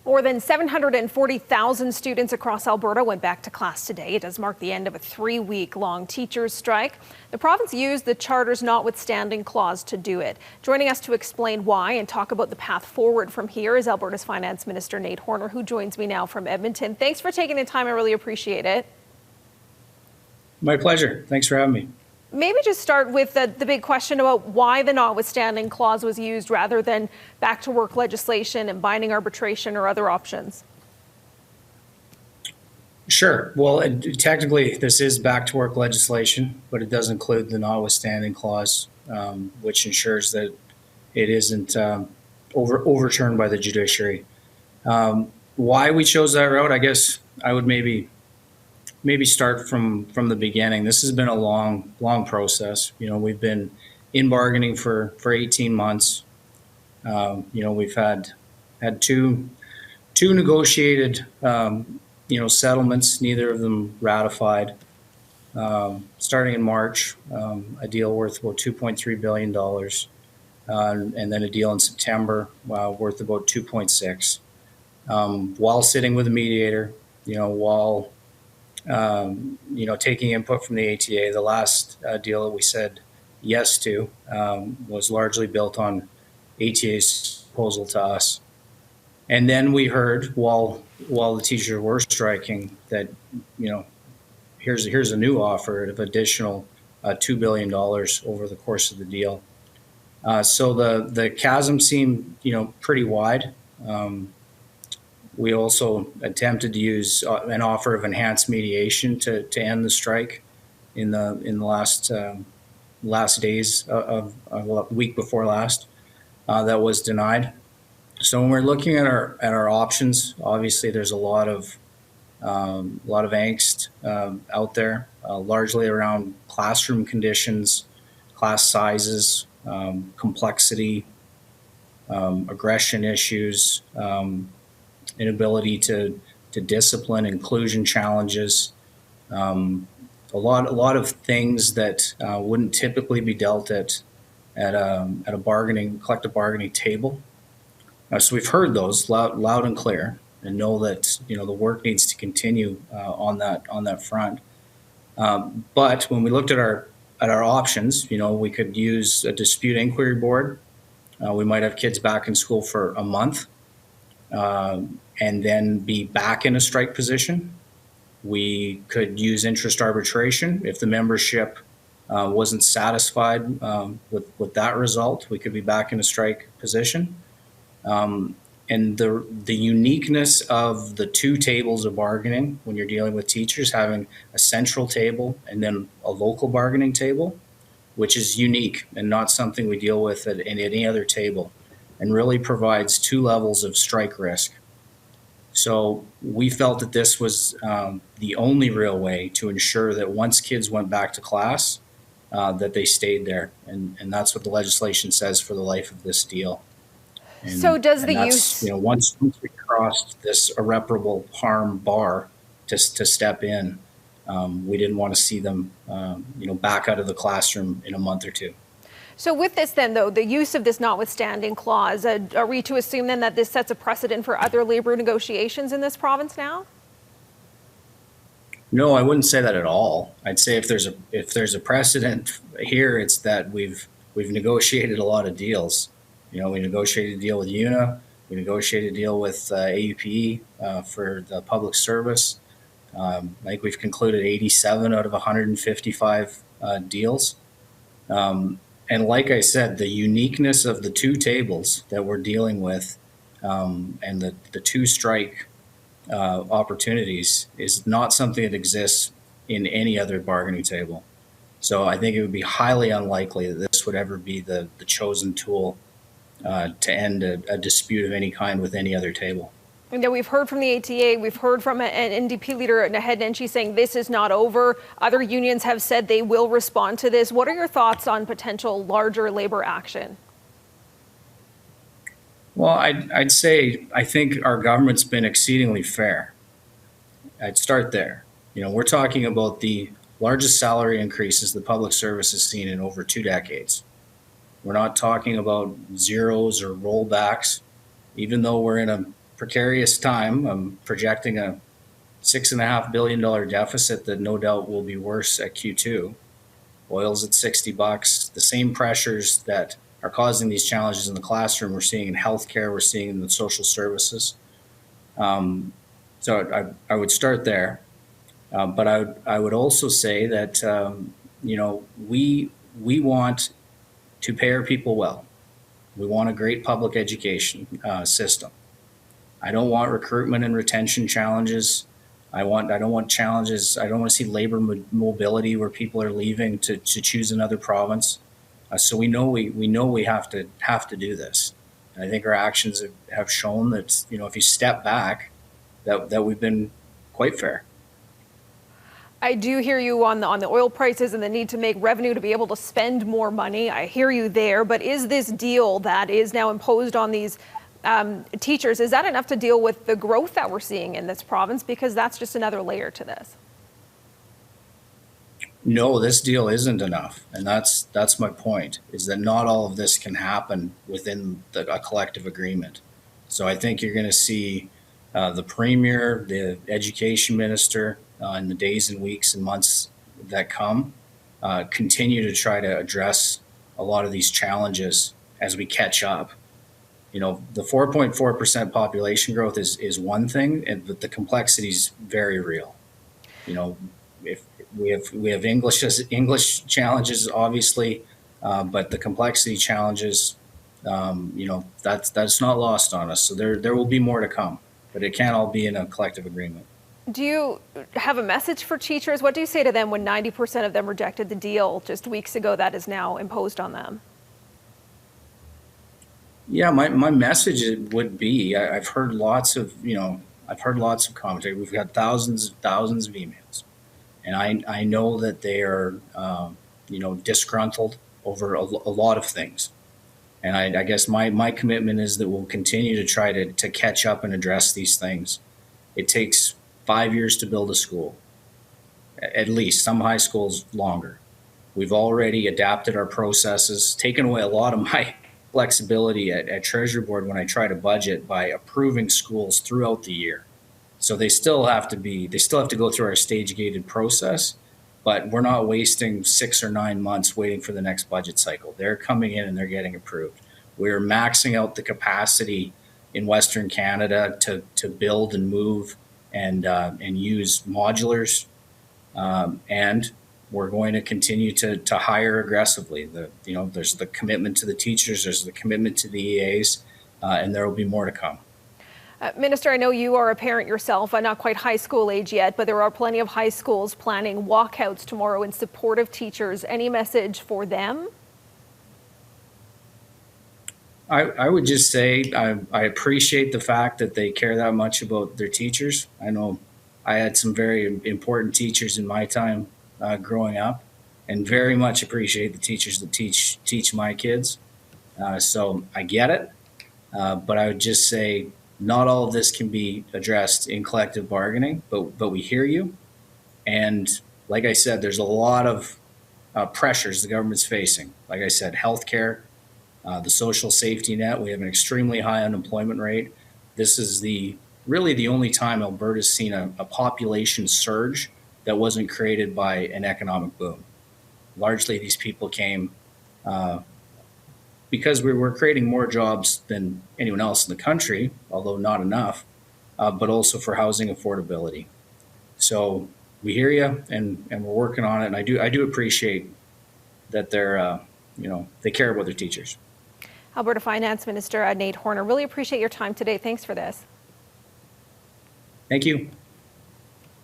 More than 740,000 students across Alberta went back to class today. It does mark the end of a 3-week-long teachers' strike. The province used the Charter's notwithstanding clause to do it. Joining us to explain why and talk about the path forward from here is Alberta's Finance Minister Nate Horner, who joins me now from Edmonton. Thanks for taking the time. I really appreciate it. My pleasure. Thanks for having me. Maybe just start with the big question about why the notwithstanding clause was used rather than back to work legislation and binding arbitration or other options. Sure. Well, technically, this is back to work legislation, but it does include the notwithstanding clause, which ensures that it isn't overturned by the judiciary. Why we chose that route, I guess I would maybe start from the beginning. This has been a long process. We've been in bargaining for 18 months. We've had two negotiated settlements, neither of them ratified. Starting in March, a deal worth about $2.3 billion, and then a deal in September worth about 2.6. While sitting with a mediator, while taking input from the ATA, the last deal that we said yes to was largely built on ATA's proposal to us. And then we heard while the teachers were striking that, here's a new offer of additional $2 billion over the course of the deal. So the chasm seemed, pretty wide. We also attempted to use an offer of enhanced mediation to end the strike in the last days of a week before last. That was denied. So when we're looking at our options, obviously there's a lot of angst out there, largely around classroom conditions, class sizes, complexity, aggression issues. Inability to discipline, inclusion challenges, a lot of things that wouldn't typically be dealt at a collective bargaining table. So we've heard those loud and clear, and know that the work needs to continue on that front. But when we looked at our options, we could use a dispute inquiry board. We might have kids back in school for a month. And then be back in a strike position. We could use interest arbitration. If the membership wasn't satisfied with that result, we could be back in a strike position. And the uniqueness of the two tables of bargaining when you're dealing with teachers, having a central table and then a local bargaining table, which is unique and not something we deal with at any other table, and really provides two levels of strike risk. So we felt that this was the only real way to ensure that once kids went back to class, that they stayed there. And that's what the legislation says for the life of this deal. So does the use... once we crossed this irreparable harm bar to step in, we didn't want to see them, back out of the classroom in a month or two. So with this then, though, the use of this notwithstanding clause, are we to assume then that this sets a precedent for other labor negotiations in this province now? No, I wouldn't say that at all. I'd say if there's a precedent here, it's that we've negotiated a lot of deals. We negotiated a deal with UNA, we negotiated a deal with AUPE for the public service. I think we've concluded 87 out of 155 deals. And like I said, the uniqueness of the two tables that we're dealing with and the two strike opportunities is not something that exists in any other bargaining table. So I think it would be highly unlikely that this would ever be the chosen tool to end a dispute of any kind with any other table. And then we've heard from the ATA, we've heard from an NDP leader, and she's saying this is not over. Other unions have said they will respond to this. What are your thoughts on potential larger labor action? Well, I'd say I think our government's been exceedingly fair. I'd start there. We're talking about the largest salary increases the public service has seen in over 2 decades. We're not talking about zeros or rollbacks, even though we're in a precarious time. I'm projecting a $6.5 billion deficit that no doubt will be worse at Q2. Oil's at $60. The same pressures that are causing these challenges in the classroom, we're seeing in healthcare, we're seeing in the social services. So I would start there. But I would also say that, we want to pay our people well. We want a great public education system. I don't want recruitment and retention challenges. I don't want challenges. I don't want to see labor mobility where people are leaving to choose another province. So we know we have to do this. And I think our actions have shown that, if you step back, that we've been quite fair. I do hear you on the oil prices and the need to make revenue to be able to spend more money. I hear you there. But is this deal that is now imposed on these teachers, is that enough to deal with the growth that we're seeing in this province? Because that's just another layer to this. No, this deal isn't enough. And that's my point, is that not all of this can happen within a collective agreement. So I think you're going to see the Premier, the Education Minister, in the days and weeks and months that come, continue to try to address a lot of these challenges as we catch up. The 4.4% population growth is one thing, but the complexity is very real. If we have English challenges, obviously, but the complexity challenges, that's not lost on us. So there will be more to come, but it can't all be in a collective agreement. Do you have a message for teachers? What do you say to them when 90% of them rejected the deal just weeks ago that is now imposed on them? Yeah, my message would be, I've heard lots of commentary. We've got thousands of emails, and I know that they are disgruntled over a lot of things. And I guess my commitment is that we'll continue to try to catch up and address these things. It takes 5 years to build a school, at least. Some high schools longer. We've already adapted our processes, taken away a lot of my flexibility at Treasury Board when I try to budget by approving schools throughout the year. So they still have to go through our stage-gated process, but we're not wasting 6 or 9 months waiting for the next budget cycle. They're coming in and they're getting approved. We're maxing out the capacity in Western Canada to build and move and use modulars, and we're going to continue to hire aggressively. There's the commitment to the teachers, there's the commitment to the EAs, and there will be more to come. Minister, I know you are a parent yourself, not quite high school age yet, but there are plenty of high schools planning walkouts tomorrow in support of teachers. Any message for them? I would just say I appreciate the fact that they care that much about their teachers. I know I had some very important teachers in my time growing up, and very much appreciate the teachers that teach my kids. So I get it, but I would just say not all of this can be addressed in collective bargaining, but we hear you. And like I said, there's a lot of pressures the government's facing. Like I said, healthcare, the social safety net. We have an extremely high unemployment rate. This is really the only time Alberta's seen a population surge that wasn't created by an economic boom. Largely, these people came because we were creating more jobs than anyone else in the country, although not enough, but also for housing affordability. So we hear you, and we're working on it. And I do appreciate that they care about their teachers. Alberta Finance Minister Nate Horner, really appreciate your time today. Thanks for this. Thank you.